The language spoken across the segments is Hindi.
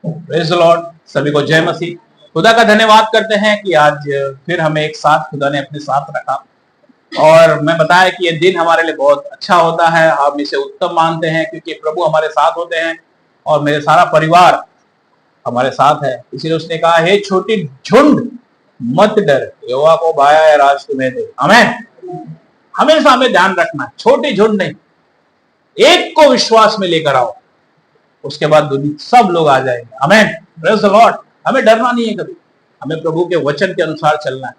Praise the Lord. सभी को जय मसीह। खुदा का धन्यवाद करते हैं कि आज फिर हमें एक साथ खुदा ने अपने साथ रखा और मैं बताया कि ये दिन हमारे लिए बहुत अच्छा होता है। हम इसे उत्तम मानते हैं क्योंकि प्रभु हमारे साथ होते हैं और मेरे सारा परिवार हमारे साथ है। इसीलिए उसने कहा, हे छोटी झुंड मत डर, यहोवा को भाया है राज तुम्हें दे। आमीन। हमेशा हमें ध्यान रखना है, छोटी झुंड नहीं, एक को विश्वास में लेकर आओ, उसके बाद दुनिया सब लोग आ जाएंगे। आमीन। Praise the Lord. हमें डरना नहीं है कभी, हमें प्रभु के वचन के अनुसार चलना है।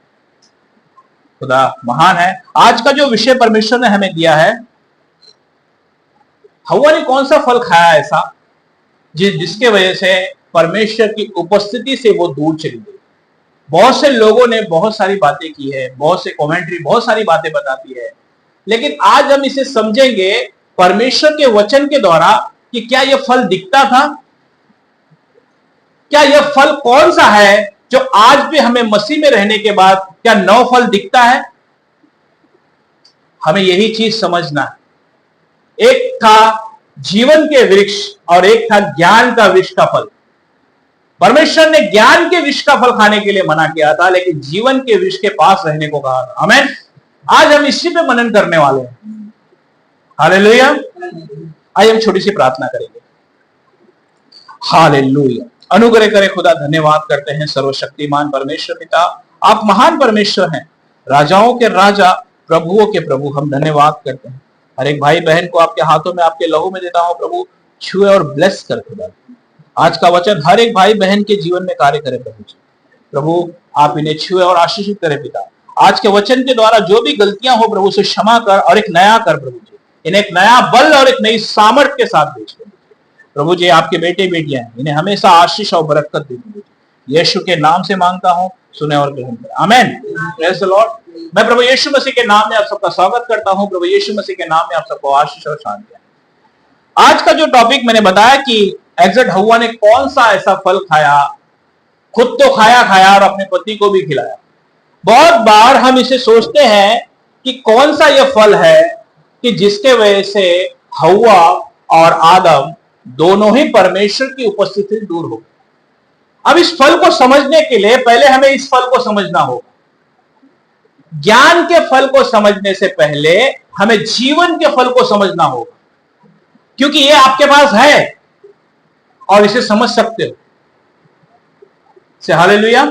खुदा महान है। आज का जो विषय परमेश्वर ने हमें दिया है, हव्वा ने कौन सा फल खाया ऐसा जिसके वजह से परमेश्वर की उपस्थिति से वो दूर चली गई। बहुत से लोगों ने बहुत सारी बातें की है, बहुत से कमेंट्री बहुत सारी बातें बताती है, लेकिन आज हम इसे समझेंगे परमेश्वर के वचन के द्वारा कि क्या यह फल दिखता था, क्या यह फल कौन सा है जो आज भी हमें मसीह में रहने के बाद क्या नौ फल दिखता है। हमें यही चीज समझना है। एक था जीवन के वृक्ष और एक था ज्ञान का वृक्ष का फल। परमेश्वर ने ज्ञान के वृक्ष का फल खाने के लिए मना किया था, लेकिन जीवन के वृक्ष के पास रहने को कहा था। आमीन। आज हम इसी पे मनन करने वाले हैं। हालेलुया। आइए हम छोटी सी प्रार्थना करेंगे। हालेलुया। अनुग्रह करे खुदा, धन्यवाद करते हैं सर्वशक्तिमान परमेश्वर पिता, आप महान परमेश्वर हैं, राजाओं के राजा, प्रभुओं के प्रभु। हम धन्यवाद करते हैं। हर एक भाई बहन को आपके हाथों में, आपके लहू में देता हूं प्रभु, छुए और ब्लेस कर खुदा। आज का वचन हर एक भाई बहन के जीवन में कार्य करे प्रभु जी। प्रभु आप इन्हें छुए और आशीषित करें पिता। आज के वचन के द्वारा जो भी गलतियां हो प्रभु से क्षमा कर और एक नया कर प्रभु जी। इन्हें एक नया बल और एक नई सामर्थ के साथ भेज प्रभु जी। आपके बेटे बेटियां हैं, इन्हें हमेशा आशीष और बरकत दे। यीशु के नाम से मांगता हूं, सुने और ग्रहण करें। आमीन। Praise the Lord. मैं प्रभु यीशु मसीह के नाम में आप सबका स्वागत करता हूं। प्रभु यीशु मसीह के नाम में आप सबको आशीष और शांति। आज का जो टॉपिक मैंने बताया कि एग्जैक्ट हव्वा ने कौन सा ऐसा फल खाया, खुद तो खाया और अपने पति को भी खिलाया। बहुत बार हम इसे सोचते हैं कि कौन सा यह फल है कि जिसके वजह से हव्वा और आदम दोनों ही परमेश्वर की उपस्थिति से दूर हो गए। अब इस फल को समझने के लिए पहले हमें इस फल को समझना होगा। ज्ञान के फल को समझने से पहले हमें जीवन के फल को समझना होगा, क्योंकि ये आपके पास है और इसे समझ सकते हो। से हालेलुया।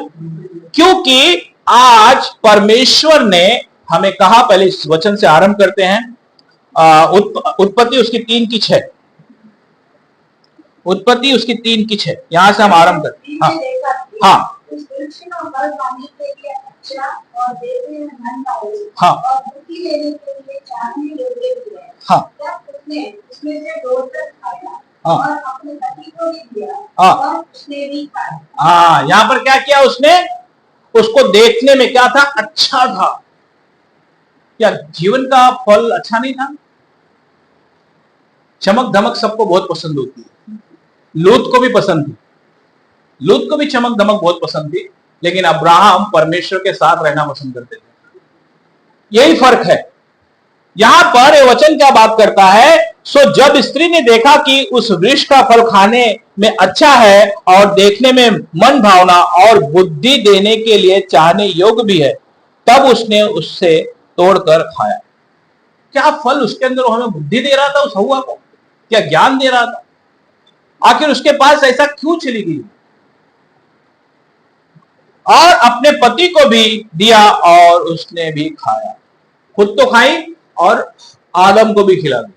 क्योंकि आज परमेश्वर ने हमें कहा, पहले इस वचन से आरंभ करते हैं। उत्पत्ति उसकी 3:6। उत्पत्ति उसकी 3:6, यहां से हम आरंभ करते हैं। हाँ हाँ हाँ हाँ। यहां पर क्या किया उसने? उसको देखने में क्या था? अच्छा था। क्या जीवन का फल अच्छा नहीं था? चमक धमक सबको बहुत पसंद होती है। लूत को भी पसंद थी, लूत को भी चमक धमक बहुत पसंद थी, लेकिन अब्राहम परमेश्वर के साथ रहना पसंद करते थे। यही फर्क है। यहां पर ये वचन क्या बात करता है? सो जब स्त्री ने देखा कि उस वृक्ष का फल खाने में अच्छा है और देखने में मन भावना और बुद्धि देने के लिए चाहने योग्य भी है, तब उसने उससे तोड़कर खाया। क्या फल उसके अंदर हमें बुद्धि दे रहा था? उस हव्वा को क्या ज्ञान दे रहा था? आखिर उसके पास ऐसा क्यों चली गई? और अपने पति को भी दिया और उसने भी खाया। खुद तो खाई और आदम को भी खिला दी,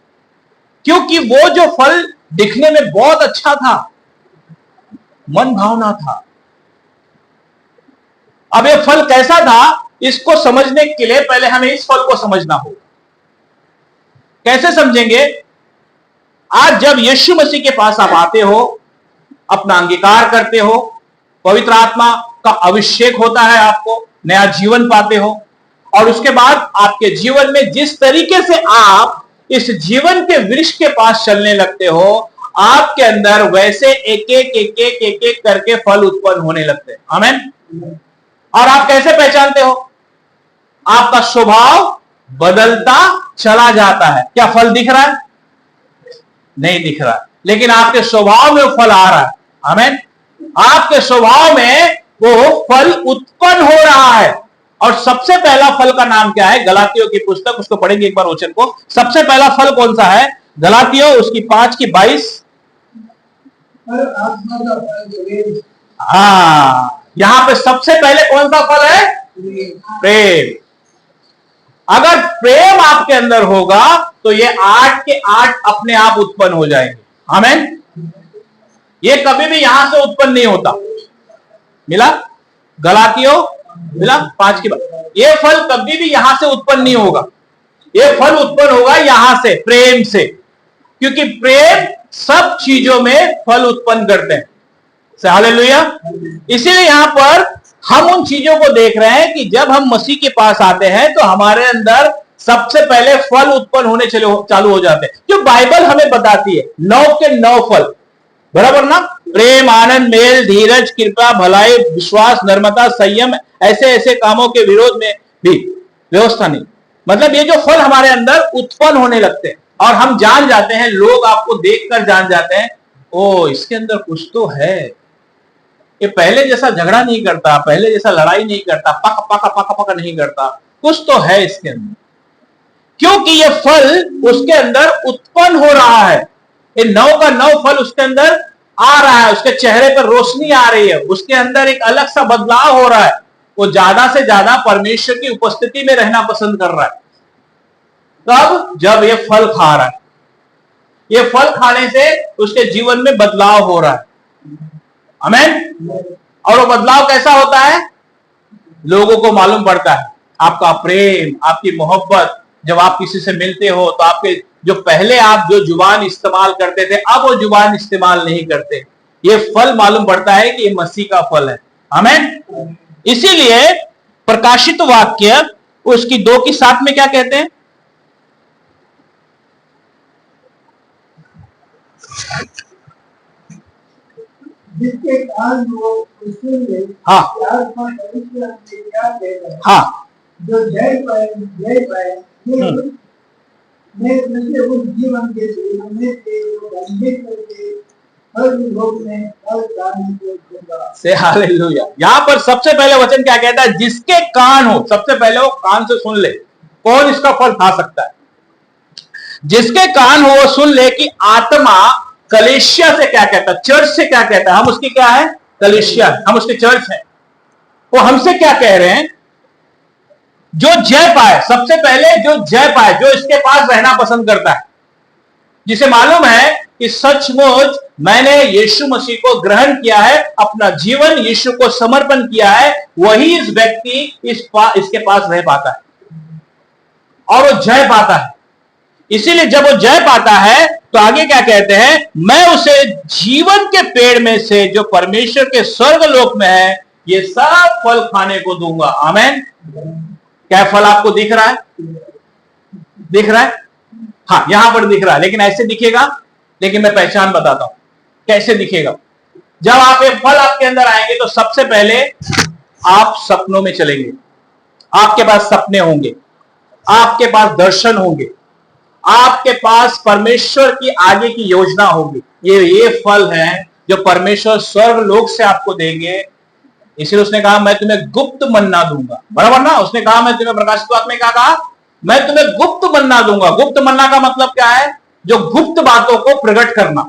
क्योंकि वो जो फल दिखने में बहुत अच्छा था, मन भावना था। अब ये फल कैसा था, इसको समझने के लिए पहले हमें इस फल को समझना होगा। कैसे समझेंगे? आज जब यीशु मसीह के पास आप आते हो, अपना अंगीकार करते हो, पवित्र आत्मा का अभिषेक होता है, आपको नया जीवन पाते हो, और उसके बाद आपके जीवन में जिस तरीके से आप इस जीवन के वृक्ष के पास चलने लगते हो, आपके अंदर वैसे एक एक करके फल उत्पन्न होने लगते हैं। आमीन। और आप कैसे पहचानते हो? आपका स्वभाव बदलता चला जाता है। क्या फल दिख रहा है? नहीं दिख रहा है, लेकिन आपके स्वभाव में फल आ रहा है। आमीन। आपके स्वभाव में वो फल उत्पन्न हो रहा है। और सबसे पहला फल का नाम क्या है? गलातियों की पुस्तक, उसको पढ़ेंगे एक बार वचन को। सबसे पहला फल कौन सा है? गलातियों उसकी 5:22। हाँ, यहां पे सबसे पहले कौन सा फल है? प्रेम। अगर प्रेम आपके अंदर होगा तो ये 8 के 8 अपने आप उत्पन्न हो जाएंगे। आमीन। ये कभी भी यहां से उत्पन्न नहीं होता। मिला? गलातियों मिला 5 की बात। ये फल कभी भी यहां से उत्पन्न नहीं होगा। ये फल उत्पन्न होगा यहां से, प्रेम से, क्योंकि प्रेम सब चीजों में फल उत्पन्न करते हैं। हालेलुया। इसीलिए यहां पर हम उन चीजों को देख रहे हैं कि जब हम मसीह के पास आते हैं तो हमारे अंदर सबसे पहले फल उत्पन्न होने चालू हो जाते हैं, जो बाइबल हमें बताती है। 9 के 9 फल, बराबर ना? प्रेम, आनंद, मेल, धीरज, कृपा, भलाई, विश्वास, नम्रता, संयम, ऐसे ऐसे कामों के विरोध में भी व्यवस्था नहीं। मतलब ये जो फल हमारे अंदर उत्पन्न होने लगते हैं और हम जान जाते हैं, लोग आपको देखकर जान जाते हैं, ओ इसके अंदर कुछ तो है। ये पहले जैसा झगड़ा नहीं करता, पहले जैसा लड़ाई नहीं करता, पक पक पक पक नहीं करता, कुछ तो है इसके अंदर। क्योंकि ये फल उसके अंदर उत्पन्न हो रहा है। ये 9 का 9 फल उसके अंदर आ रहा है, उसके चेहरे पर रोशनी आ रही है, उसके अंदर एक अलग सा बदलाव हो रहा है। वो ज्यादा से ज्यादा परमेश्वर की उपस्थिति में रहना पसंद कर रहा है। तब जब ये फल खा रहा है, ये फल खाने से उसके जीवन में बदलाव हो रहा है। आमीन। और वो बदलाव कैसा होता है? लोगों को मालूम पड़ता है आपका प्रेम, आपकी मोहब्बत। जब आप किसी से मिलते हो तो आपके जो पहले आप जो जुबान इस्तेमाल करते थे, अब वो जुबान इस्तेमाल नहीं करते। ये फल मालूम पड़ता है कि ये मसीह का फल है। आमीन। इसीलिए प्रकाशित वाक्य उसकी 2:7 में क्या कहते हैं? जिसके कान वो सुन ले। हाँ हाँ, जो जय पाए मैं उस जीवन के में करके हर लोक में हर प्राणी को दूंगा। से हालेलुया। यहां पर सबसे पहले वचन क्या कहता है? जिसके कान हो, सबसे पहले वो कान से सुन ले। कौन इसका फल खा सकता है? जिसके कान हो वो सुन ले कि आत्मा कलीसिया से क्या कहता है, चर्च से क्या कहता है। हम उसकी क्या है? कलीसिया, हम उसके चर्च हैं। वो हमसे क्या कह रहे हैं? जो जय पाए, सबसे पहले जो जय पाए, जो इसके पास रहना पसंद करता है, जिसे मालूम है कि सचमुच मैंने यीशु मसीह को ग्रहण किया है, अपना जीवन यीशु को समर्पण किया है, वही इस व्यक्ति इसके पास रह पाता है और वो जय पाता है। इसीलिए जब वो जय पाता है तो आगे क्या कहते हैं? मैं उसे जीवन के पेड़ में से जो परमेश्वर के स्वर्ग लोक में है, ये सब फल खाने को दूंगा। आमीन। क्या फल आपको दिख रहा है? दिख रहा है? हाँ, यहां पर दिख रहा है, लेकिन ऐसे दिखेगा। लेकिन मैं पहचान बताता हूं कैसे दिखेगा। जब आप ये फल आपके अंदर आएंगे तो सबसे पहले आप सपनों में चलेंगे। आपके पास सपने होंगे, आपके पास दर्शन होंगे, आपके पास परमेश्वर की आगे की योजना होगी। ये फल है जो परमेश्वर स्वर्ग लोक से आपको देंगे। इसलिए उसने कहा मैं तुम्हें गुप्त मन्ना दूंगा, बराबर ना? उसने कहा मैं तुम्हें, प्रकाशित वाक्य में क्या कहा? मैं तुम्हें गुप्त मन्ना दूंगा। गुप्त मन्ना का मतलब क्या है? जो गुप्त बातों को प्रकट करना,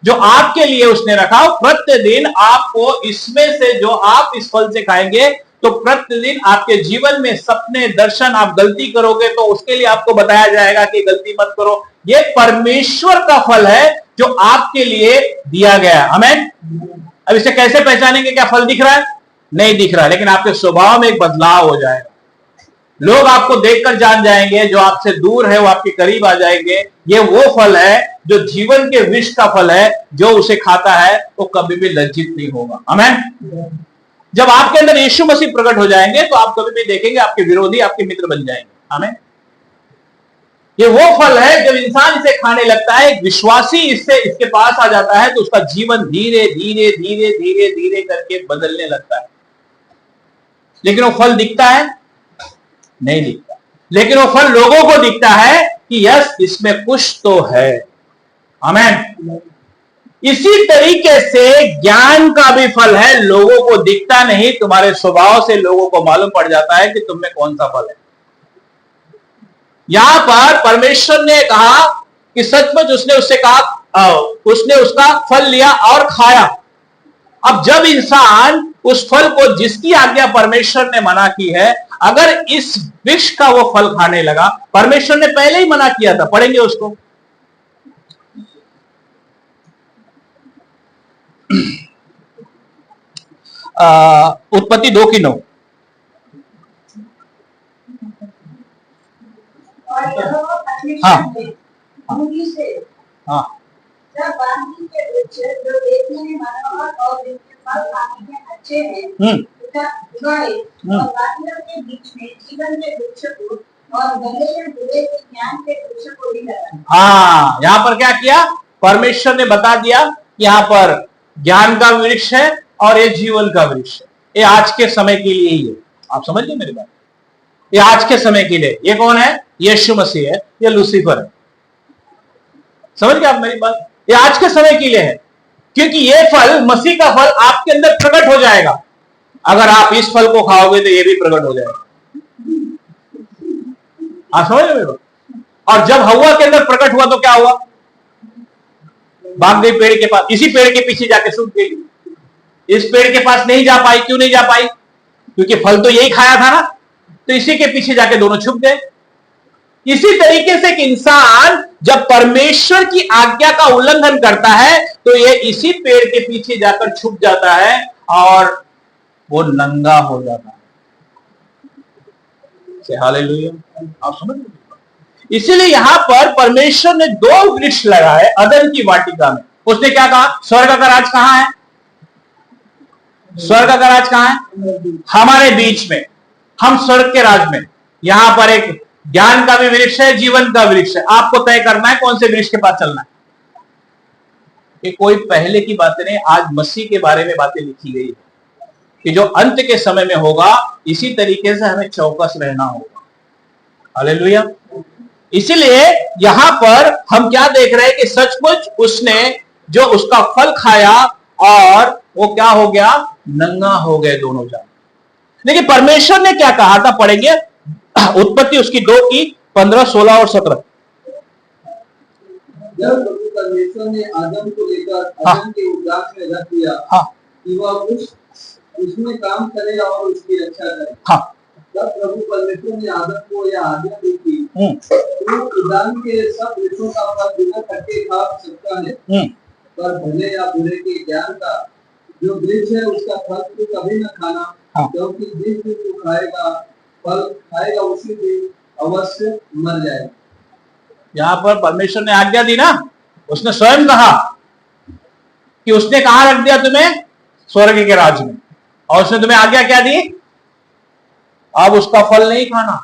जो आपके लिए उसने रखा। प्रतिदिन आपको इसमें से, जो आप इस फल से खाएंगे तो प्रतिदिन आपके जीवन में सपने, दर्शन, आप गलती करोगे तो उसके लिए आपको बताया जाएगा कि गलती मत करो। ये परमेश्वर का फल है जो आपके लिए दिया गया। आमीन। अब इसे कैसे पहचानेंगे? क्या फल दिख रहा है? नहीं दिख रहा, लेकिन आपके स्वभाव में एक बदलाव हो जाएगा। लोग आपको देखकर जान जाएंगे, जो आपसे दूर है वो आपके करीब आ जाएंगे। ये वो फल है जो जीवन के विष का फल है, जो उसे खाता है वो कभी भी लज्जित नहीं होगा। आमीन। जब आपके अंदर यीशु मसीह प्रकट हो जाएंगे तो आप कभी भी देखेंगे आपके विरोधी आपके मित्र बन जाएंगे। आमीन। ये वो फल है जब इंसान इसे खाने लगता है, एक विश्वासी इसके पास आ जाता है तो उसका जीवन धीरे धीरे धीरे धीरे धीरे करके बदलने लगता है। लेकिन वो फल दिखता है? नहीं दिखता। लेकिन वो फल लोगों को दिखता है कि यस, इसमें कुछ तो है। आमीन। इसी तरीके से ज्ञान का भी फल है, लोगों को दिखता नहीं, तुम्हारे स्वभाव से लोगों को मालूम पड़ जाता है कि तुम में कौन सा फल है। यहां पर परमेश्वर ने कहा कि सचमुच उसने उससे कहा, उसने उसका फल लिया और खाया। अब जब इंसान उस फल को, जिसकी आज्ञा परमेश्वर ने मना की है, अगर इस वृक्ष का वो फल खाने लगा, परमेश्वर ने पहले ही मना किया था, पढ़ेंगे उसको। उत्पत्ति 2:9। हाँ हाँ जब बांधी के वृक्ष जो देखने में मनोहर और जिनके फल खाने में अच्छे हैं उगाए, और बादलों के बीच में जीवन के वृक्ष को और गले में बुरे के ज्ञान के वृक्ष को भी लगाया। हाँ, यहाँ पर क्या किया? परमेश्वर ने बता दिया कि यहाँ पर ज्ञान का वृक्ष है और ये जीवन का वृक्ष है। ये आज के समय के लिए ही है। आप समझ गए मेरी बात? ये आज के समय के लिए। ये कौन है? यीशु मसीह है, ये लूसीफर है। समझ गए आप मेरी बात? ये आज के समय के लिए है, क्योंकि ये फल, मसीह का फल आपके अंदर प्रकट हो जाएगा। अगर आप इस फल को खाओगे तो ये भी प्रकट हो जाएगा। आप समझ रहे मेरी बात? और जब हवा के अंदर प्रकट हुआ तो क्या हुआ? भाग गई पेड़ के पास, इसी पेड़ के पीछे जाके सूख गई। इस पेड़ के पास नहीं जा पाई। क्यों नहीं जा पाई? क्योंकि फल तो यही खाया था ना, तो इसी के पीछे जाके दोनों छुप गए। इसी तरीके से कि इंसान जब परमेश्वर की आज्ञा का उल्लंघन करता है तो ये इसी पेड़ के पीछे जाकर छुप जाता है और वो नंगा हो जाता है। हालेलुया। आप समझ रहे? इसीलिए यहां पर परमेश्वर ने 2 वृक्ष लगाए अदन की वाटिका में। उसने क्या कहा? स्वर्ग का राज कहां है? स्वर्ग का राज कहां है? हमारे बीच में। हम स्वर्ग के राज में। यहां पर एक ज्ञान का भी वृक्ष है, जीवन का वृक्ष है। आपको तय करना है कौन से वृक्ष के पास चलना है। ये कोई पहले की बातें नहीं, आज मसीह के बारे में बातें लिखी गई है कि जो अंत के समय में होगा, इसी तरीके से हमें चौकस रहना होगा। हालेलुया। इसीलिए यहां पर हम क्या देख रहे हैं कि सचमुच उसने जो उसका फल खाया और वो क्या हो गया? नंगा हो गए दोनों जान। लेकिन परमेश्वर ने क्या कहा था? पढ़ेंगे उत्पत्ति उसकी 2:15, 16 और 17। जब प्रभु परमेश्वर ने आदम को लेकर अदन के उद्यान में रख दिया कि वह उसमें काम करे और उसकी रक्षा करे, तब प्रभु परमेश्वर ने आदम को यह आज्ञा दी थी, तू उद्यान के सब वृक्षों का फल बिना कटे खा सकता है, पर भले या बुरे के ज्ञान का जो वृक्ष है उसका फल तू कभी न खाना, क्योंकि जिस दिन तू फल खाएगा उसी दिन अवश्य मर जाएगा। यहां पर परमेश्वर ने आज्ञा दी ना, उसने स्वयं कहा कि उसने कहां रख दिया तुम्हें? स्वर्ग के राज में। और उसने तुम्हें आज्ञा क्या दी? अब उसका फल नहीं खाना।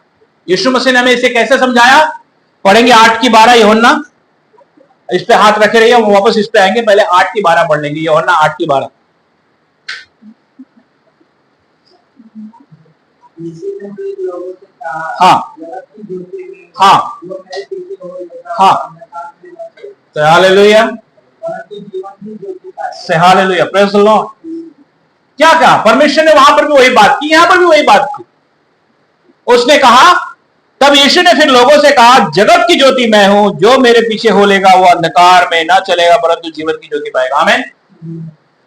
यीशु मसीह ने हमें इसे कैसे समझाया? पढ़ेंगे 8:12 यूहन्ना। इस पे हाथ रखे रहिए, हम वापस इस पे आएंगे। पहले 8:12 पढ़ लेंगे, यूहन्ना 8:12। हाँ हाँ हाँ, hallelujah, hallelujah, praise the Lord. क्या कहा परमेश्वर ने? वहां पर भी वही बात की, यहां पर भी वही बात की। उसने कहा, तब यीशु ने फिर लोगों से कहा, जगत की ज्योति मैं हूं, जो मेरे पीछे हो लेगा वो अंधकार में ना चलेगा परंतु जीवन की ज्योति पाएगा। आमीन।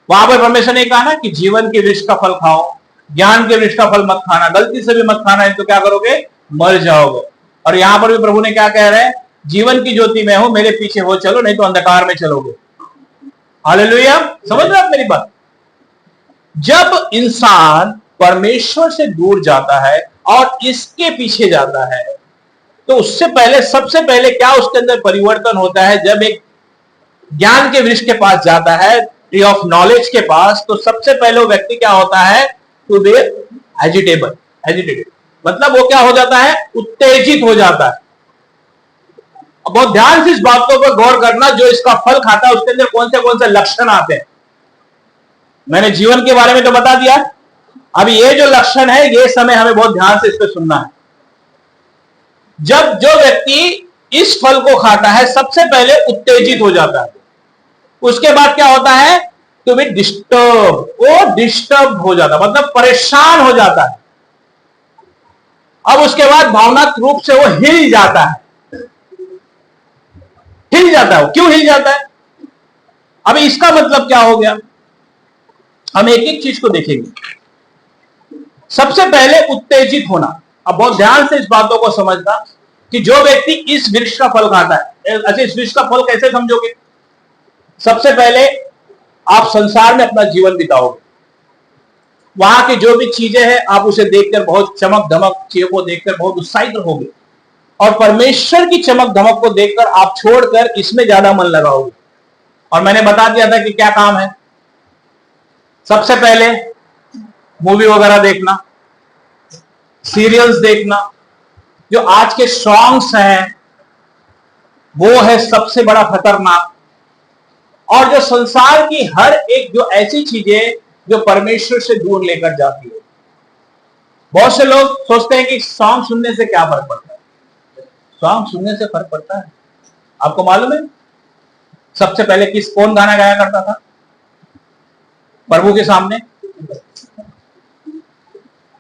वहां पर परमेश्वर ने कहा ना कि जीवन के वृक्ष का फल खाओ, ज्ञान के वृक्ष का फल मत खाना, गलती से भी मत खाना, है तो क्या करोगे? मर जाओगे। और यहां पर भी प्रभु ने क्या कह रहे हैं? जीवन की ज्योति मैं हूं, मेरे पीछे हो चलो, नहीं तो अंधकार में चलोगे। हालेलुया। समझ रहे आप मेरी बात? जब इंसान परमेश्वर से दूर जाता है और इसके पीछे जाता है तो उससे पहले, सबसे पहले क्या उसके अंदर परिवर्तन होता है? जब एक ज्ञान के वृक्ष के पास जाता है, ट्री ऑफ नॉलेज के पास, तो सबसे पहले वो व्यक्ति क्या होता है? टू बी एजिटेटेड, मतलब वो क्या हो जाता है? उत्तेजित हो जाता है। बहुत ध्यान से इस बातों पर गौर करना, जो इसका फल खाता है उसके अंदर कौन से लक्षण आते हैं। मैंने जीवन के बारे में तो बता दिया, अब ये जो लक्षण है ये समय हमें बहुत ध्यान से इस पर सुनना है। जब जो व्यक्ति इस फल को खाता है सबसे पहले उत्तेजित हो जाता है। उसके बाद क्या होता है, टू बी डिस्टर्ब, वो डिस्टर्ब हो जाता, मतलब परेशान हो जाता है। अब उसके बाद भावनात्मक रूप से वो हिल जाता है, हिल जाता है। वो क्यों हिल जाता है? अभी इसका मतलब क्या हो गया, हम एक एक चीज को देखेंगे। सबसे पहले उत्तेजित होना। अब बहुत ध्यान से इस बातों को समझना कि जो व्यक्ति इस वृक्ष का फल खाता है, अच्छा इस वृक्ष का फल कैसे समझोगे? सबसे पहले आप संसार में अपना जीवन बिताओगे, वहां की जो भी चीजें हैं आप उसे देखकर बहुत चमक धमक चीजों को देखकर बहुत उत्साहित रहोगे, और परमेश्वर की चमक धमक को देखकर आप छोड़कर इसमें ज्यादा मन लगाओगे। और मैंने बता दिया था कि क्या काम है। सबसे पहले मूवी वगैरह देखना, सीरियल्स देखना, जो आज के सॉन्ग्स हैं वो है सबसे बड़ा खतरनाक। और जो संसार की हर एक जो ऐसी चीजें जो परमेश्वर से दूर लेकर जाती है। बहुत से लोग सोचते हैं कि सॉन्ग सुनने से क्या फर्क पड़ता है। सॉन्ग सुनने से फर्क पड़ता है। आपको मालूम है सबसे पहले कौन गाना गाया करता था प्रभु के सामने?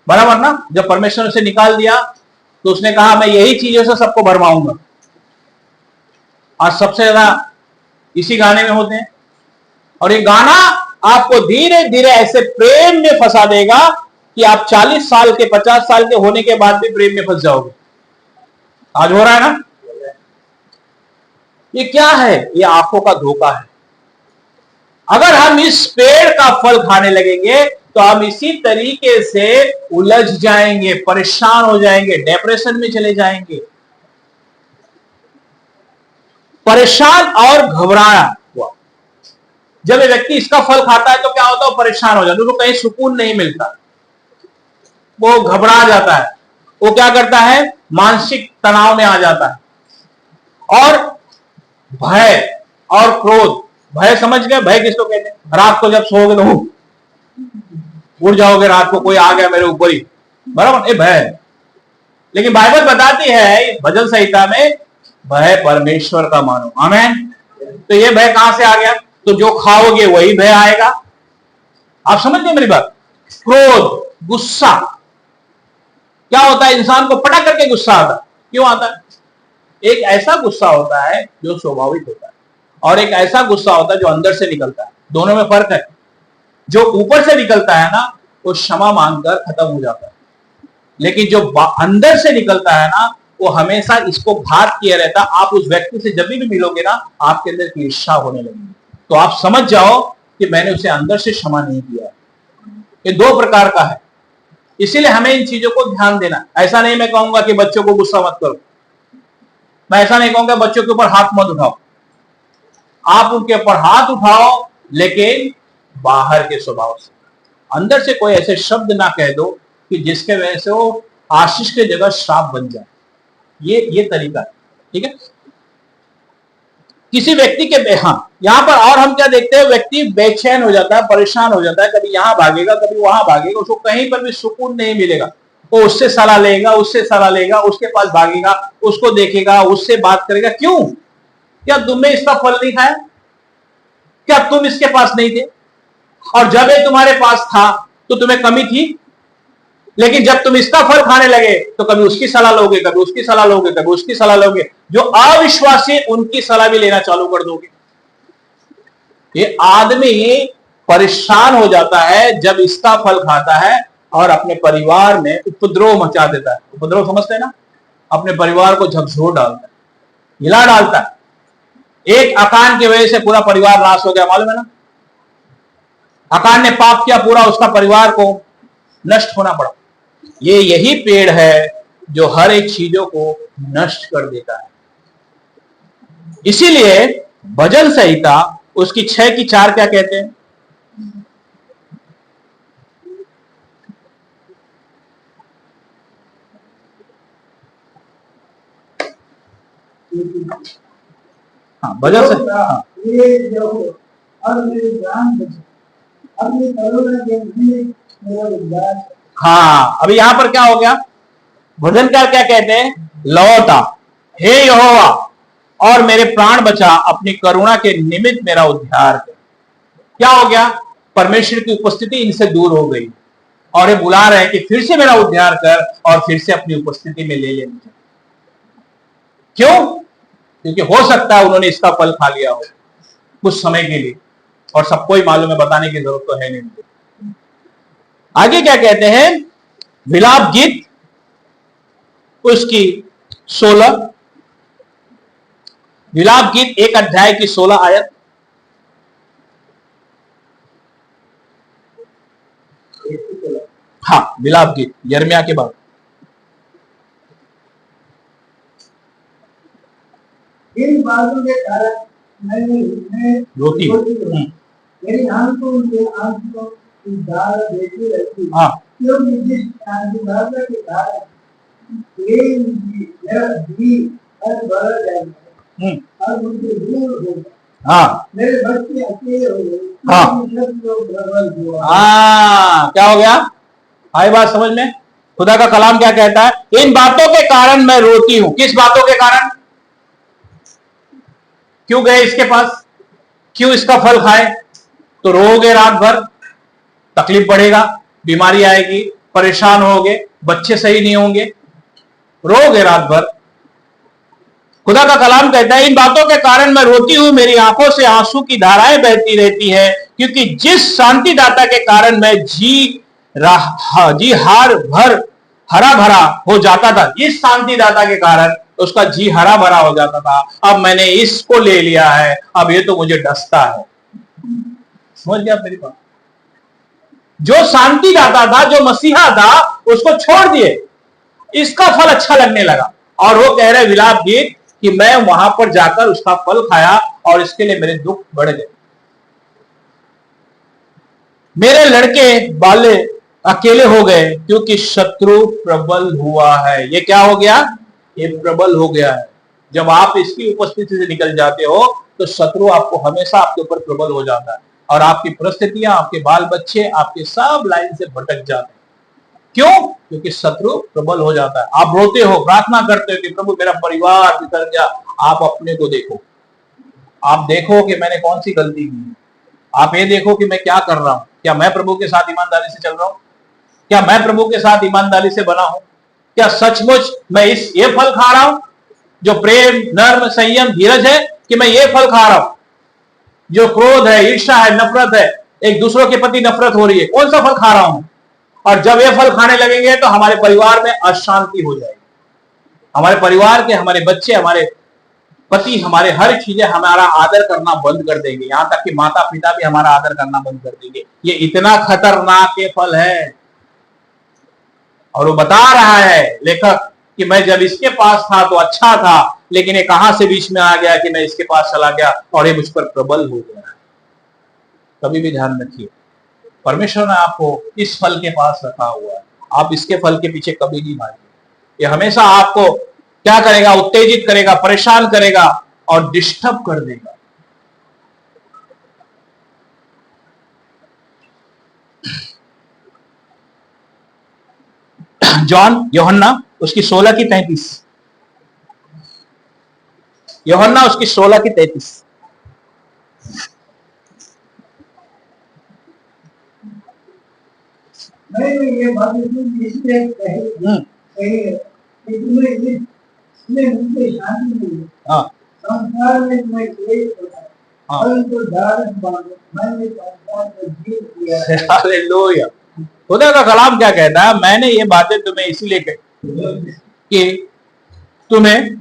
बराबर ना? जब परमेश्वर ने उसे निकाल दिया तो उसने कहा मैं यही चीजों से सबको भरमाऊंगा। आज सबसे ज्यादा इसी गाने में होते हैं। और ये गाना आपको धीरे धीरे ऐसे प्रेम में फंसा देगा कि आप 40 साल के 50 साल के होने के बाद भी प्रेम में फंस जाओगे। आज हो रहा है ना? ये क्या है? ये आंखों का धोखा है। अगर हम इस पेड़ का फल खाने लगेंगे तो हम इसी तरीके से उलझ जाएंगे, परेशान हो जाएंगे, डिप्रेशन में चले जाएंगे। परेशान और घबराया हुआ जब ये व्यक्ति इसका फल खाता है तो क्या होता है? परेशान हो जाता है, उसको कहीं सुकून नहीं मिलता, वो घबरा जाता है, वो क्या करता है? मानसिक तनाव में आ जाता है। और भय और क्रोध, भय समझ गए? भय किसको कहते हैं? रात को जब सोओगे तो उड़ जाओगे, रात को कोई आ गया मेरे ऊपर ही, बराबर? ये भय। लेकिन बाइबल बताती है भजन संहिता में, भय परमेश्वर का मानो। आमीन। तो ये भय कहां से आ गया? तो जो खाओगे वही भय आएगा। आप समझ गए मेरी बात? क्रोध, गुस्सा, क्या होता है? इंसान को पटक करके गुस्सा आता है। क्यों आता है? एक ऐसा गुस्सा होता है जो स्वाभाविक होता है, और एक ऐसा गुस्सा होता है जो अंदर से निकलता है। दोनों में फर्क है। जो ऊपर से निकलता है ना, वो क्षमा मांगकर खत्म हो जाता है, लेकिन जो अंदर से निकलता है ना, वो हमेशा इसको घात किया रहता। आप उस व्यक्ति से जब भी मिलोगे ना, आपके अंदर ईर्ष्या होने लगेगी। तो आप समझ जाओ कि मैंने उसे अंदर से क्षमा नहीं किया। ये दो प्रकार का है, इसीलिए हमें इन चीजों को ध्यान देना। ऐसा नहीं मैं कहूंगा कि बच्चों को गुस्सा मत करो, मैं ऐसा नहीं कहूंगा बच्चों के ऊपर हाथ मत उठाओ। आप उनके ऊपर हाथ उठाओ, लेकिन बाहर के स्वभाव से, अंदर से कोई ऐसे शब्द ना कह दो कि जिसके वजह से वो आशीष की जगह श्राप बन जाए। ये तरीका है, ठीक है? किसी व्यक्ति के यहां पर और हम क्या देखते हैं? व्यक्ति बेचैन हो जाता है, परेशान हो जाता है, कभी यहां भागेगा कभी वहां भागेगा, उसको कहीं पर भी सुकून नहीं मिलेगा। वो उससे सलाह लेगा, उससे सलाह लेगा, उसके पास भागेगा, उसको देखेगा, उससे बात करेगा। क्यों? क्या तुमने इसका फल नहीं खाया? क्या तुम इसके पास नहीं थे? और जब ये तुम्हारे पास था तो तुम्हें कमी थी, लेकिन जब तुम इसका फल खाने लगे तो कभी उसकी सलाह लोगे, कभी उसकी सलाह लोगे, कभी उसकी सलाह लोगे। जो अविश्वासी, उनकी सलाह भी लेना चालू कर दोगे। ये आदमी परेशान हो जाता है जब इसका फल खाता है और अपने परिवार में उपद्रव मचा देता है। उपद्रव समझते हैं ना? अपने परिवार को झकझोर डालता है, हिला डालता है। एक अकान की वजह से पूरा परिवार नाश हो गया, मालूम है ना? अकान ने पाप किया, पूरा उसका परिवार को नष्ट होना पड़ा। ये यही पेड़ है जो हर एक चीजों को नष्ट कर देता है। इसीलिए भजन संहिता उसकी 6 की 4 क्या कहते हैं? हाँ, भजन संहिता। हाँ, अभी यहां पर क्या हो गया? भजन क्या क्या कहते हैं? लौटा, हे यहोवा और मेरे प्राण बचा, अपनी करुणा के निमित्त मेरा उद्धार कर। क्या हो गया? परमेश्वर की उपस्थिति इनसे दूर हो गई और ये बुला रहे हैं कि फिर से मेरा उद्धार कर और फिर से अपनी उपस्थिति में ले मुझे। क्यों? क्योंकि हो सकता है उन्होंने इसका फल खा लिया हो कुछ समय के लिए, और सबको ही मालूम है, बताने की जरूरत तो है नहीं। आगे क्या कहते हैं? विलाप गीत उसकी 16, विलाप गीत 1 अध्याय की 16 आयत। हाँ, विलाप गीत यिर्मयाह के बाद। इन बातों के कारण मैं रोती हूँ, मेरी आंखों उनके आंसुओं की धार बहती रहती। हाँ, क्योंकि जिस आंसुधारा के कारण मेरा जी हर भर जाएगा और मुझे दूर होगा। हाँ, मेरे बच्चे अकेले हो गए। हाँ, क्या हो गया? आई बात समझ में? खुदा का कलाम क्या कहता है? इन बातों के कारण मैं रोती हूं। किस बातों के कारण? क्यों गए इसके पास? क्यों इसका फल खाए? तो रोओगे रात भर, तकलीफ बढ़ेगा, बीमारी आएगी, परेशान होगे, बच्चे सही नहीं होंगे, रोओगे रात भर। खुदा का कलाम कहता है इन बातों के कारण मैं रोती हूं, मेरी आंखों से आंसू की धाराएं बहती रहती है, क्योंकि जिस शांतिदाता के कारण मैं जी हार भर हरा भरा हो जाता था, जिस शांतिदाता के कारण उसका जी हरा भरा हो जाता था, अब मैंने इसको ले लिया है, अब ये तो मुझे डसता है। समझ गया मेरी बात? जो शांतिदाता था, जो मसीहा था, उसको छोड़ दिए, इसका फल अच्छा लगने लगा। और वो कह रहे विलाप गीत कि मैं वहां पर जाकर उसका फल खाया और इसके लिए मेरे दुख बढ़ गए। मेरे लड़के बाले अकेले हो गए क्योंकि शत्रु प्रबल हुआ है। ये क्या हो गया? ये प्रबल हो गया है। जब आप इसकी उपस्थिति से निकल जाते हो तो शत्रु आपको हमेशा आपके ऊपर प्रबल हो जाता है और आपकी परिस्थितियां, आपके बाल बच्चे, आपके सब लाइन से भटक जाते हैं। क्यों? क्योंकि शत्रु प्रबल हो जाता है। आप रोते हो, प्रार्थना करते हो कि प्रभु मेरा परिवार बिखर गया। आप अपने को देखो, आप देखो कि मैंने कौन सी गलती की। आप ये देखो कि मैं क्या कर रहा हूं। क्या मैं प्रभु के साथ ईमानदारी से चल रहा हूं? क्या मैं प्रभु के साथ ईमानदारी से बना हूं? क्या सचमुच मैं ये फल खा रहा हूं जो प्रेम, नर्म, संयम, धीरज है, कि मैं ये फल खा रहा हूं जो क्रोध है, ईर्ष्या है, नफरत है, एक दूसरों के प्रति नफरत हो रही है? कौन सा फल खा रहा हूं? और जब ये फल खाने लगेंगे तो हमारे परिवार में अशांति हो जाएगी। हमारे परिवार के, हमारे बच्चे, हमारे पति, हमारे हर चीजें हमारा आदर करना बंद कर देंगे, यहां तक कि माता पिता भी हमारा आदर करना बंद कर देंगे। ये इतना खतरनाक ये फल है। और वो बता रहा है लेखक कि मैं जब इसके पास था तो अच्छा था, लेकिन ये कहां से बीच में आ गया कि मैं इसके पास चला गया और ये मुझ पर प्रबल हो गया। कभी भी ध्यान रखिए, परमेश्वर ने आपको इस फल के पास रखा हुआ है। आप इसके फल के पीछे कभी नहीं भागेंगे। ये हमेशा आपको क्या करेगा? उत्तेजित करेगा, परेशान करेगा और डिस्टर्ब कर देगा। जॉन, यूहन्ना उसकी 16 की 33, यूहन्ना उसकी 16 की 33। मैंने ये बात इसलिए कही कि तुम्हें मुझे शांति मिली। संसार में तुम्हें क्लेश होता है, परंतु धारक बनो, मैंने संसार को जीत लिया है। हालेलुया। खुदा का कलाम क्या कहता है? मैंने ये बातें तुम्हें इसीलिए कही कि तुम्हें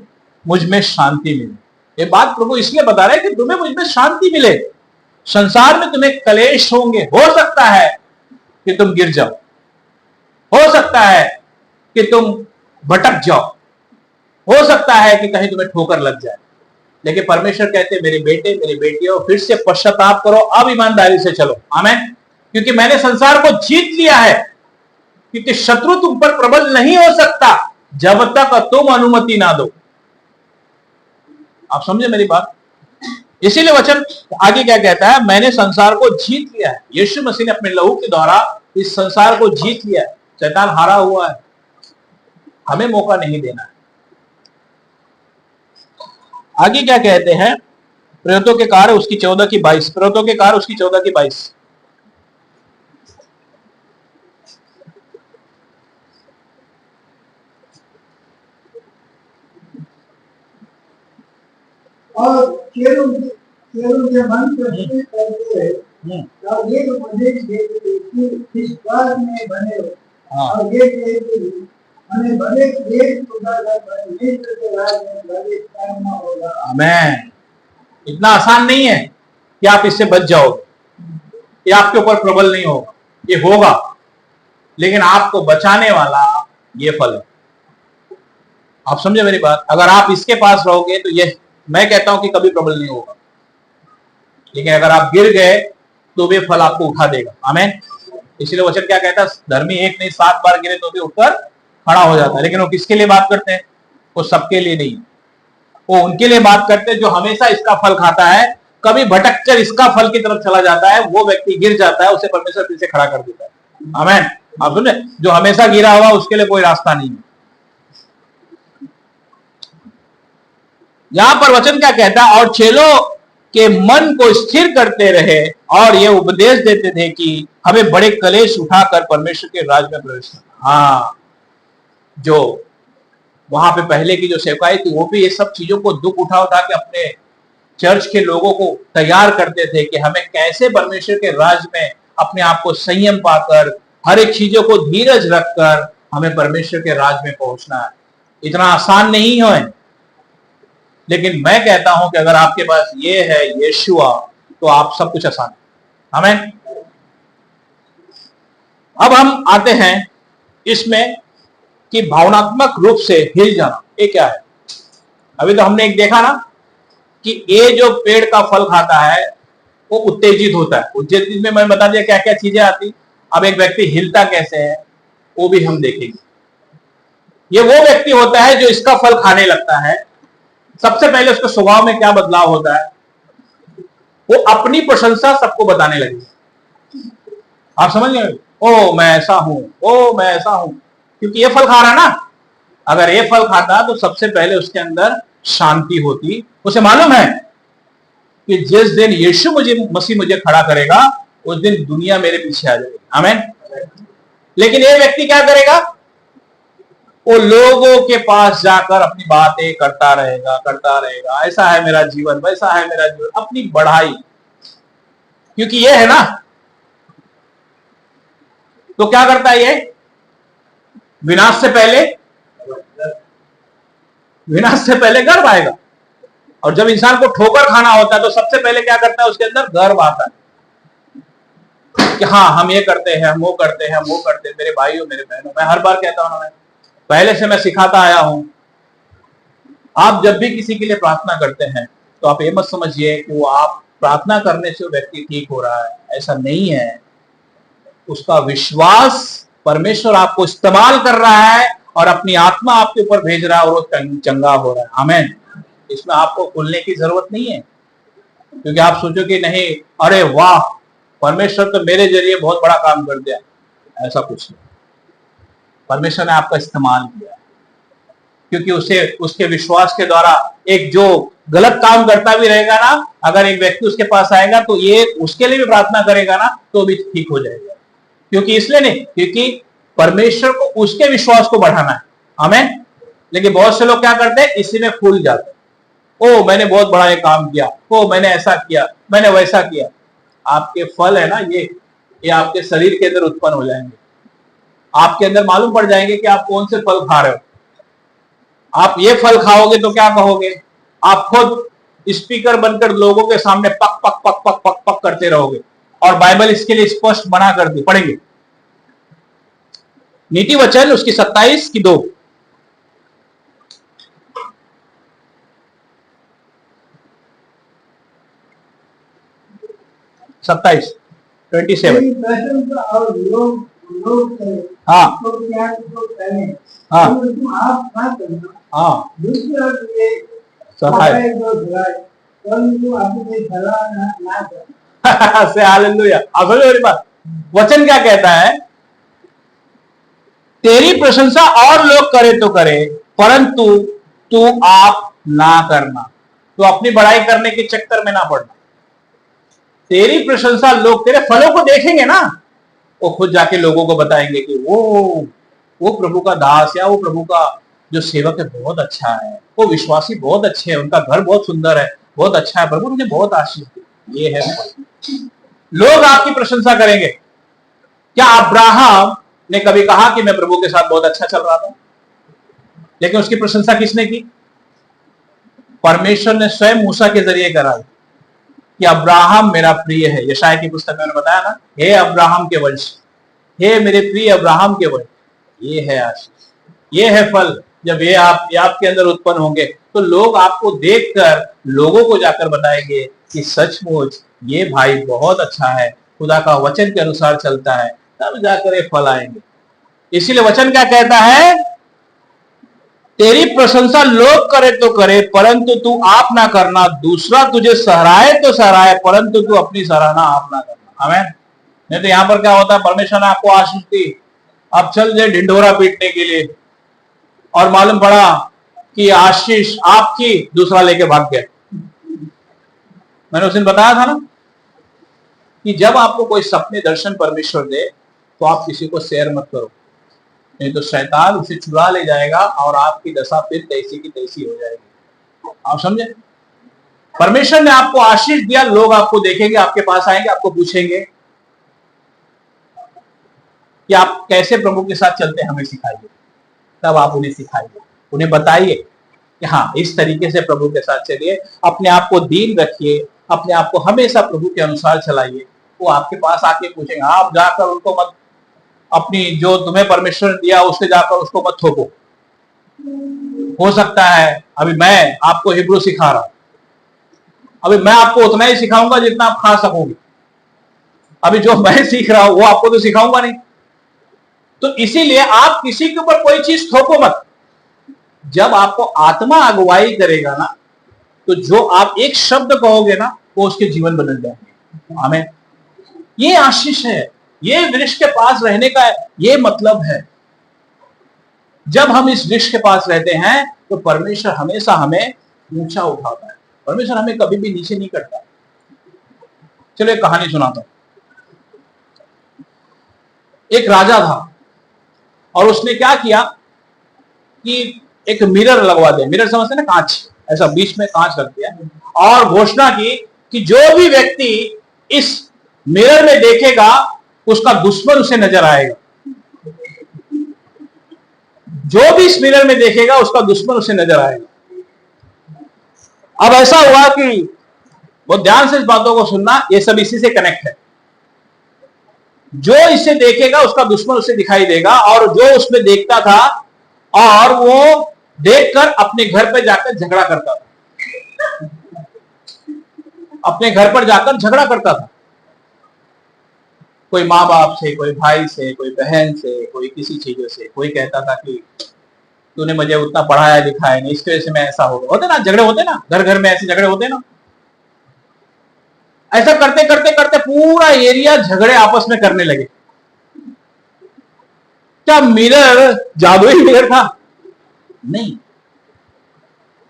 मुझ में शांति मिले। ये बात प्रभु इसलिए बता रहे हैं कि तुम्हें मुझ में शांति मिले। संसार में तुम्हें कलेश होंगे, हो सकता है कि तुम गिर जाओ, हो सकता है कि तुम भटक जाओ, हो सकता है कि कहीं तुम्हें ठोकर लग जाए, लेकिन परमेश्वर कहते हैं मेरे बेटे, मेरी बेटियों, फिर से पश्चाताप करो, अब ईमानदारी से चलो। आमीन। क्योंकि मैंने संसार को जीत लिया है। क्योंकि शत्रु तुम पर प्रबल नहीं हो सकता जब तक तुम अनुमति ना दो। आप समझे मेरी बात? इसीलिए वचन आगे क्या कहता है? मैंने संसार को जीत लिया है। यीशु मसीह ने अपने लहू के द्वारा इस संसार को जीत लिया है। शैतान हारा हुआ है, हमें मौका नहीं देना है। आगे क्या कहते हैं, प्रेरितों के कार्य उसकी 14 की 22, प्रेरितों के कार्य उसकी 14 की 22। और केवल के मन प्रश्न करते हैं और ये उपदेश देते कि इस बात में बने हो और ये कहते हमें बड़े एक खुदा का परमेश्वर के राज में प्रवेश करना होगा। आमीन। इतना आसान नहीं है कि आप इससे बच जाओगे, ये आपके ऊपर प्रबल नहीं होगा, ये होगा, लेकिन आपको बचाने वाला ये फल है। आप समझे मेरी बात? अगर आप इसके पास रहोगे तो ये मैं कहता हूं कि कभी प्रबल नहीं होगा, लेकिन अगर आप गिर गए तो भी फल आपको उठा देगा। आमीन। इसीलिए वचन क्या कहता है, धर्मी एक नहीं 7 बार गिरे तो भी उठकर खड़ा हो जाता है। लेकिन वो किसके लिए बात करते हैं? वो सबके लिए नहीं, वो उनके लिए बात करते हैं जो हमेशा इसका फल खाता है, कभी भटक कर इसका फल की तरफ चला जाता है, वो व्यक्ति गिर जाता है, उसे परमेश्वर फिर से खड़ा कर देता है। आमीन। आप सुने, जो हमेशा गिरा हुआ उसके लिए कोई रास्ता नहीं है। यहां पर वचन क्या कहता है, और चेलों के मन को स्थिर करते रहे और ये उपदेश देते थे कि हमें बड़े कलेश उठाकर परमेश्वर के राज में प्रवेश करना। हाँ, जो वहां पे पहले की जो सेवकाई थी वो भी ये सब चीजों को दुख उठा उठा के अपने चर्च के लोगों को तैयार करते थे कि हमें कैसे परमेश्वर के राज में अपने आप को संयम पाकर हर एक चीजों को धीरज रखकर हमें परमेश्वर के राज में पहुंचना है। इतना आसान नहीं है, लेकिन मैं कहता हूं कि अगर आपके पास ये है यीशुआ तो आप सब कुछ आसान है। आमीन। अब हम आते हैं इसमें कि भावनात्मक रूप से हिल जाना, ये क्या है? अभी तो हमने एक देखा ना कि ये जो पेड़ का फल खाता है वो उत्तेजित होता है। उत्तेजित में मैंने बता दिया क्या क्या चीजें आती। अब एक व्यक्ति हिलता कैसे है वो भी हम देखेंगे। ये वो व्यक्ति होता है जो इसका फल खाने लगता है, सबसे पहले उसके स्वभाव में क्या बदलाव होता है, वो अपनी प्रशंसा सबको बताने लगेगा। आप समझ गए? ओ मैं ऐसा हूं, ओ मैं ऐसा हूं, क्योंकि ये फल खा रहा ना। अगर ये फल खाता तो सबसे पहले उसके अंदर शांति होती। उसे मालूम है कि जिस दिन यीशु मसीह मुझे खड़ा करेगा उस दिन दुनिया मेरे पीछे आ जाएगी। आमीन। लेकिन ये व्यक्ति क्या करेगा? वो लोगों के पास जाकर अपनी बातें करता रहेगा, ऐसा है मेरा जीवन, वैसा है मेरा जीवन, अपनी बढ़ाई, क्योंकि ये है ना। तो क्या करता है ये? विनाश से पहले गर्व आएगा। और जब इंसान को ठोकर खाना होता है तो सबसे पहले क्या करता है? उसके अंदर गर्व आता है कि हाँ हम ये करते हैं, हम वो करते हैं, हम वो करते हैं। मेरे भाइयों मेरे बहनों, मैं हर बार कहता हूं ना, पहले से मैं सिखाता आया हूं, आप जब भी किसी के लिए प्रार्थना करते हैं तो आप ये मत समझिए कि वो आप प्रार्थना करने से वो व्यक्ति ठीक हो रहा है। ऐसा नहीं है। उसका विश्वास, परमेश्वर आपको इस्तेमाल कर रहा है और अपनी आत्मा आपके ऊपर भेज रहा है और वो चंगा हो रहा है। आमीन। इसमें आपको खुलने की जरूरत नहीं है, क्योंकि आप सोचो कि नहीं, अरे वाह परमेश्वर तो मेरे जरिए बहुत बड़ा काम कर दिया। ऐसा कुछ नहीं। परमेश्वर ने आपका इस्तेमाल किया क्योंकि उसके विश्वास के द्वारा एक जो गलत काम करता भी रहेगा ना, अगर एक व्यक्ति उसके पास आएगा तो ये उसके लिए भी प्रार्थना करेगा ना तो भी ठीक हो जाएगा। क्योंकि इसलिए नहीं, क्योंकि परमेश्वर को उसके विश्वास को बढ़ाना है। आमीन। लेकिन बहुत से लोग क्या करते हैं? इसी में फूल जाते हैं। ओ मैंने बहुत बड़ा ये काम किया, ओ मैंने ऐसा किया, मैंने वैसा किया। आपके फल है ना ये आपके शरीर के अंदर उत्पन्न हो जाएंगे। आपके अंदर मालूम पड़ जाएंगे कि आप कौन से फल खा रहे हो। आप ये फल खाओगे तो क्या कहोगे? आप खुद स्पीकर बनकर लोगों के सामने पक पक पक पक पक पक करते रहोगे। और बाइबल इसके लिए स्पष्ट बना कर दी, पढ़ेंगे नीति वचन उसकी 27:2। 27 हाँ हाँ हाँ से हालेलुया। आप समझो मेरी बात। वचन क्या कहता है? तेरी प्रशंसा और लोग करे तो करे, परंतु तू आप ना करना। तो अपनी बड़ाई करने के चक्कर में ना पड़ना। तेरी प्रशंसा लोग तेरे फलों को देखेंगे ना, वो खुद जाके लोगों को बताएंगे कि वो प्रभु का दास या वो प्रभु का जो सेवक है बहुत अच्छा है, वो विश्वासी बहुत अच्छे हैं, उनका घर बहुत सुंदर है, बहुत अच्छा है, प्रभु ने बहुत आशीष दी। ये है लोग आपकी प्रशंसा करेंगे। क्या अब्राहम ने कभी कहा कि मैं प्रभु के साथ बहुत अच्छा चल रहा था? लेकिन उसकी प्रशंसा किसने की? परमेश्वर ने स्वयं मूसा के जरिए कराई कि अब्राहम मेरा प्रिय है। यशायाह की पुस्तक में बताया ना, हे अब्राहम के वंश, हे मेरे प्रिय अब्राहम के वंश। ये है आशीष, ये है फल। जब ये आपके अंदर उत्पन्न होंगे तो लोग आपको देखकर लोगों को जाकर बताएंगे कि सचमुच ये भाई बहुत अच्छा है, खुदा का वचन के अनुसार चलता है, तब जाकर ये फल आएंगे। इसीलिए वचन क्या कहता है? तेरी प्रशंसा लोग करे तो करे, परंतु तू आप ना करना। दूसरा तुझे सराहे तो सराहे, परंतु तू अपनी सराहना आप ना करना। आमीन। नहीं तो यहां पर क्या होता है, परमेश्वर ने आपको आशीष दी, अब चल जाए ढिंढोरा पीटने के लिए, और मालूम पड़ा कि आशीष आपकी दूसरा लेके भाग गया। मैंने उस दिन बताया था ना कि जब आपको कोई सपने दर्शन परमेश्वर दे तो आप किसी को शेयर मत करो, नहीं तो शैतान उसे चुरा ले जाएगा और आपकी दशा फिर तैसी की तैसी हो जाएगी। आप समझे? परमेश्वर ने आपको आशीष दिया, लोग आपको देखेंगे, आपके पास आएंगे, आपको पूछेंगे कि आप कैसे प्रभु के साथ चलते हैं, हमें सिखाइए। तब आप उन्हें सिखाइए, उन्हें बताइए कि हाँ, इस तरीके से प्रभु के साथ चलिए, अपने आप को दीन रखिए, अपने आप को हमेशा प्रभु के अनुसार चलाइए। वो आपके पास आके पूछेंगे, आप जाकर उनको मत, अपनी जो तुम्हें परमेश्वर ने दिया उससे जाकर उसको मत थोपो। हो सकता है अभी मैं आपको हिब्रू सिखा रहा हूं, अभी मैं आपको उतना ही सिखाऊंगा जितना आप खा सकोगे। अभी जो मैं सीख रहा हूं वो आपको तो सिखाऊंगा नहीं। तो इसीलिए आप किसी के ऊपर कोई चीज थोपो मत। जब आपको आत्मा अगुवाई करेगा ना, तो जो आप एक शब्द कहोगे ना, वो उसके जीवन बदल जाएंगे। आमीन। ये आशीष है, ये वृक्ष के पास रहने का ये मतलब है। जब हम इस वृक्ष के पास रहते हैं तो परमेश्वर हमेशा हमें ऊंचा उठाता है, परमेश्वर हमें कभी भी नीचे नहीं करता। चलो एक कहानी सुनाता हूं। एक राजा था और उसने क्या किया कि एक मिरर लगवा दिया। मिरर समझते ना, कांच, ऐसा बीच में कांच रख दिया और घोषणा की कि जो भी व्यक्ति इस मिरर में देखेगा उसका दुश्मन उसे नजर आएगा। जो भी इस मिरर में देखेगा उसका दुश्मन उसे नजर आएगा। अब ऐसा हुआ कि वो ध्यान से इस बातों को सुनना, ये सब इसी से कनेक्ट है। जो इसे देखेगा उसका दुश्मन उसे दिखाई देगा, और जो उसमें देखता था और वो देखकर अपने घर पर जाकर झगड़ा करता था, अपने घर पर जाकर झगड़ा करता था। कोई माँ बाप से, कोई भाई से, कोई बहन से, कोई किसी चीजों से। कोई कहता था कि तूने मुझे उतना पढ़ाया लिखाया नहीं, इसकी वजह से मैं ऐसा हो गया। होते ना झगड़े, होते ना घर घर में ऐसे झगड़े होते ना। ऐसा करते करते करते पूरा एरिया झगड़े आपस में करने लगे। क्या मिरर जादुई मिरर था? नहीं।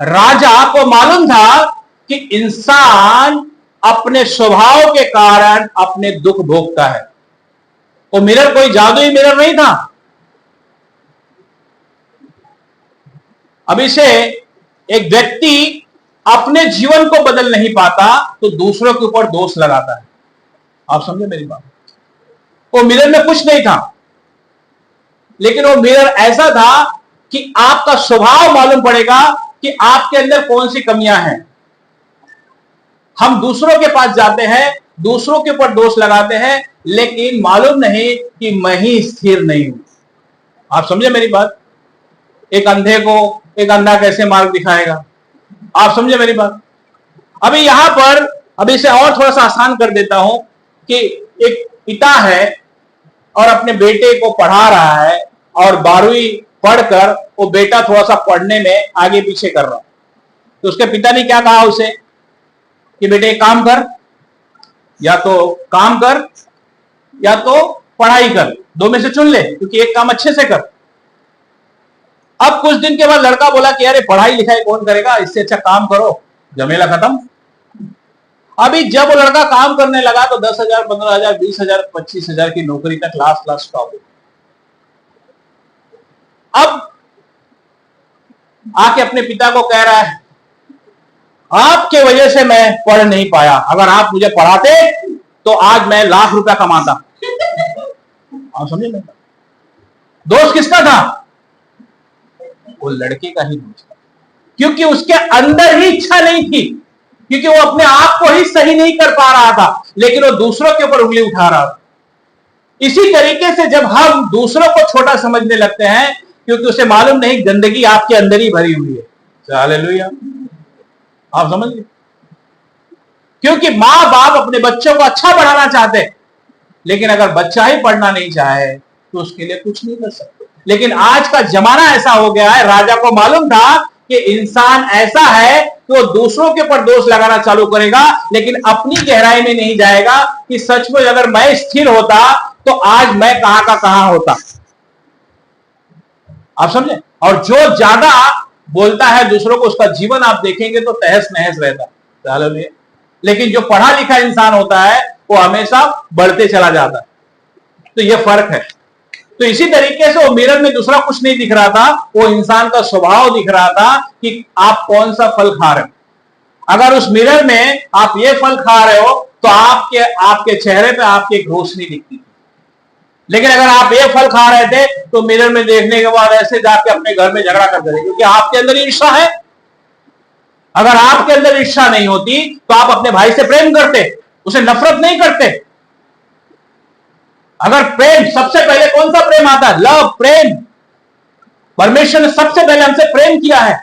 राजा को मालूम था कि इंसान अपने स्वभाव के कारण अपने दुख भोगता है। वो मिरर कोई जादुई मिरर नहीं था। अब इसे एक व्यक्ति अपने जीवन को बदल नहीं पाता तो दूसरों के ऊपर दोष लगाता है। आप समझे मेरी बात? वो मिरर में कुछ नहीं था, लेकिन वो मिरर ऐसा था कि आपका स्वभाव मालूम पड़ेगा कि आपके अंदर कौन सी कमियां हैं। हम दूसरों के पास जाते हैं, दूसरों के ऊपर दोष लगाते हैं, लेकिन मालूम नहीं कि मैं ही स्थिर नहीं हूं। आप समझे मेरी बात? एक अंधे को एक अंधा कैसे मार्ग दिखाएगा? आप समझे मेरी बात? अभी यहां पर, अभी इसे और थोड़ा सा आसान कर देता हूं कि एक पिता है और अपने बेटे को पढ़ा रहा है, और 12वीं पढ़कर वो बेटा थोड़ा सा पढ़ने में आगे पीछे कर रहा है। तो उसके पिता ने क्या कहा उसे कि बेटे एक काम कर, या तो काम कर या तो पढ़ाई कर, दो में से चुन ले, क्योंकि एक काम अच्छे से कर। अब कुछ दिन के बाद लड़का बोला कि अरे पढ़ाई लिखाई कौन करेगा, इससे अच्छा काम करो, झमेला खत्म। अभी जब वो लड़का काम करने लगा तो 10,000, 15,000, 20,000, 25,000 की नौकरी तक लास्ट स्टॉप हो। अब आके अपने पिता को कह रहा है, आपके वजह से मैं पढ़ नहीं पाया, अगर आप मुझे पढ़ाते तो आज मैं लाख रुपया कमाता। आप समझे ना? दोष किसका था? वो लड़के का ही दोष था, क्योंकि उसके अंदर ही इच्छा नहीं थी, क्योंकि वो अपने आप को ही सही नहीं कर पा रहा था, लेकिन वो दूसरों के ऊपर उंगली उठा रहा था। इसी तरीके से जब हम दूसरों को छोटा समझने लगते हैं, क्योंकि उसे मालूम नहीं गंदगी आपके अंदर ही भरी हुई है। हालेलुया, आप समझिए। क्योंकि मां बाप अपने बच्चों को अच्छा पढ़ाना चाहते, लेकिन अगर बच्चा ही पढ़ना नहीं चाहे तो उसके लिए कुछ नहीं कर सकते। लेकिन आज का जमाना ऐसा हो गया है, राजा को मालूम था कि इंसान ऐसा है कि वो दूसरों के ऊपर दोष लगाना चालू करेगा, लेकिन अपनी गहराई में नहीं जाएगा कि सचमुच अगर मैं स्थिर होता तो आज मैं कहां का कहां होता। आप समझे? और जो ज्यादा बोलता है दूसरों को, उसका जीवन आप देखेंगे तो तहस नहस रहता है। लेकिन जो पढ़ा लिखा इंसान होता है वो हमेशा बढ़ते चला जाता है। तो ये फर्क है। तो इसी तरीके से वो मिरर में दूसरा कुछ नहीं दिख रहा था, वो इंसान का स्वभाव दिख रहा था कि आप कौन सा फल खा रहे हो। अगर उस मिरर में आप ये फल खा रहे हो तो आपके चेहरे पे आपकी एक रोशनी दिखती थी, लेकिन अगर आप ये फल खा रहे थे तो मिरर में देखने के बाद ऐसे जाके अपने घर में झगड़ा करते थे, क्योंकि आपके अंदर ईर्ष्या है। अगर आपके अंदर ईर्ष्या नहीं होती तो आप अपने भाई से प्रेम करते, उसे नफरत नहीं करते। अगर प्रेम, सबसे पहले कौन सा प्रेम आता है? लव, प्रेम। परमेश्वर ने सबसे पहले हमसे प्रेम किया है।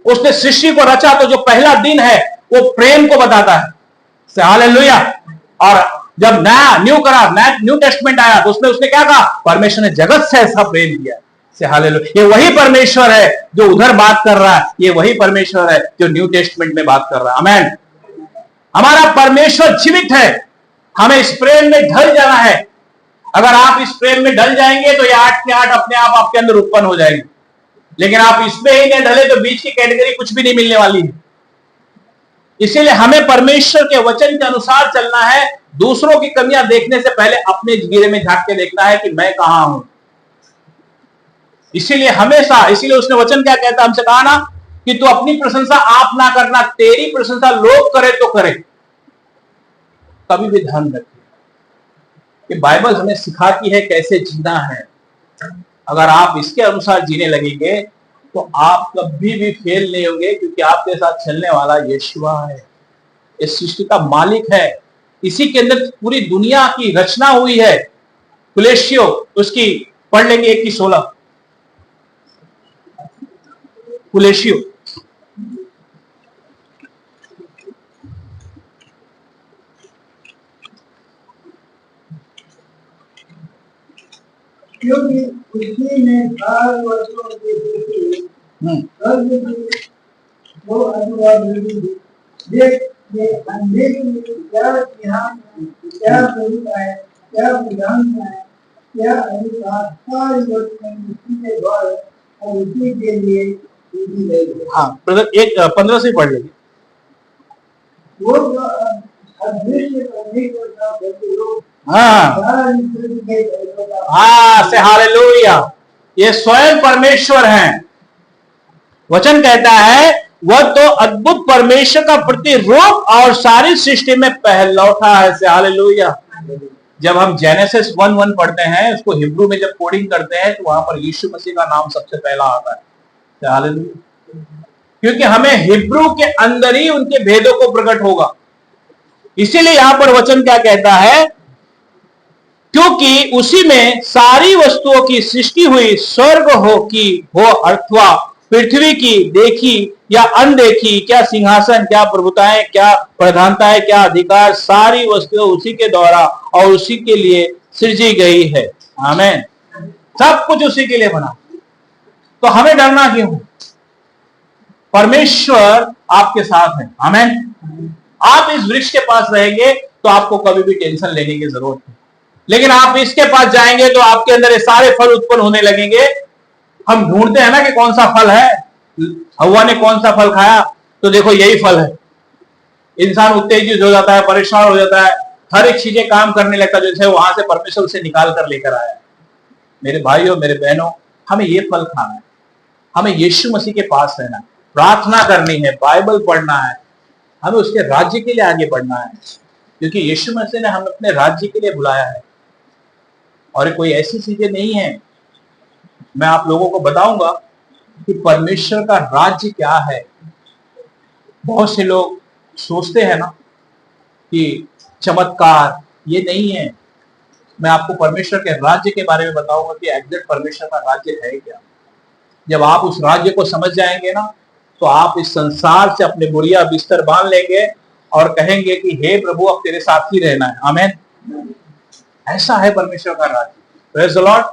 उसने सृष्टि को रचा तो जो पहला दिन है वो प्रेम को बताता है। हालेलुया। और जब न्यू टेस्टमेंट आया तो उसने क्या कहा? परमेश्वर ने जगत से ऐसा प्रेम किया। हालेलुया। ये वही परमेश्वर है जो उधर बात कर रहा है, ये वही परमेश्वर है जो न्यू टेस्टमेंट में बात कर रहा है। आमेन। हमारा परमेश्वर जीवित है, हमें इस प्रेम में ढल जाना है। अगर आप इस प्रेम में ढल जाएंगे तो ये 8 के 8 अपने आप आपके अंदर उत्पन्न हो जाएंगे, लेकिन आप इसमें ही नहीं ढले तो बीच की कैटेगरी कुछ भी नहीं मिलने वाली है। इसीलिए हमें परमेश्वर के वचन के अनुसार चलना है। दूसरों की कमियां देखने से पहले अपने जीरे में झांक के देखना है कि मैं कहां हूं। इसीलिए उसने वचन क्या कहता, हमसे कहा ना कि तू अपनी प्रशंसा आप ना करना, तेरी प्रशंसा लोग करे तो करे। कभी भी ध्यान रखिए कि बाइबल हमें सिखाती है कैसे जीना है। अगर आप इसके अनुसार जीने लगेंगे तो आप कभी भी फेल नहीं होंगे, क्योंकि आपके साथ चलने वाला यीशुआ है, इस सृष्टि का मालिक है। इसी के अंदर पूरी दुनिया की रचना हुई है। कुलेशियो उसकी पढ़ लेंगे 1:16। कुलेशियो क्योंकि उसी ने 4 वर्षों के पीछे वो अनुवाद ये अंधेरे में क्या ध्यान है, क्या स्वरूप है, क्या विधान है, क्या अधिकार, सारी वस्तुएं उसी के द्वारा और उसी के लिए दी गई है। हाँ ब्रदर, 15 से पढ़ लेंगे। वो जो अदृश्य परमेश्वर का प्रतिरूप, से हालेलुया, ये स्वयं परमेश्वर हैं। वचन कहता है वह तो अद्भुत परमेश्वर का प्रतिरूप और सारी सृष्टि में पहलौठा है। से हालेलुया। जब हम जेनेसिस 1:1 पढ़ते हैं, उसको हिब्रू में जब कोडिंग करते हैं तो वहां पर यीशु मसीह का नाम सबसे पहला आता है। हालेलुया। क्योंकि हमें हिब्रू के अंदर ही उनके भेदों को प्रकट होगा। इसीलिए यहां पर वचन क्या कहता है, क्योंकि उसी में सारी वस्तुओं की सृष्टि हुई, स्वर्ग हो अथवा पृथ्वी की, देखी या अनदेखी, क्या सिंहासन, क्या प्रभुताएं, क्या प्रधानताएं, क्या अधिकार, सारी वस्तुएं उसी के द्वारा और उसी के लिए सृजी गई है। आमीन। सब कुछ उसी के लिए बना, तो हमें डरना क्यों? परमेश्वर आपके साथ है। आमीन। आप इस वृक्ष के पास रहेंगे तो आपको कभी भी टेंशन लेने की जरूरत नहीं, लेकिन आप इसके पास जाएंगे तो आपके अंदर ये सारे फल उत्पन्न होने लगेंगे। हम ढूंढते हैं ना कि कौन सा फल है। हव्वा ने कौन सा फल खाया? तो देखो यही फल है। इंसान उत्तेजित हो जाता है, परेशान हो जाता है, हर एक चीजें काम करने लगता है जैसे वहां से परमेश्वर से निकाल कर लेकर आया। मेरे भाइयों, मेरे बहनों, हमें ये फल खाना है, हमें यीशु मसीह के पास रहना है, प्रार्थना करनी है, बाइबल पढ़ना है, हमें उसके राज्य के लिए आगे बढ़ना है, क्योंकि यीशु मसीह ने हमें अपने राज्य के लिए बुलाया है। और कोई ऐसी चीजें नहीं है। मैं आप लोगों को बताऊंगा कि परमेश्वर का राज्य क्या है। बहुत से लोग सोचते हैं ना कि चमत्कार, ये नहीं है। मैं आपको परमेश्वर के राज्य के बारे में बताऊंगा कि एग्जैक्ट परमेश्वर का राज्य है क्या। जब आप उस राज्य को समझ जाएंगे ना, तो आप इस संसार से अपने बोरिया बिस्तर बांध लेंगे और कहेंगे कि हे प्रभु, अब तेरे साथ ही रहना है। आमीन। ऐसा है परमेश्वर का राज्य। Praise the Lord.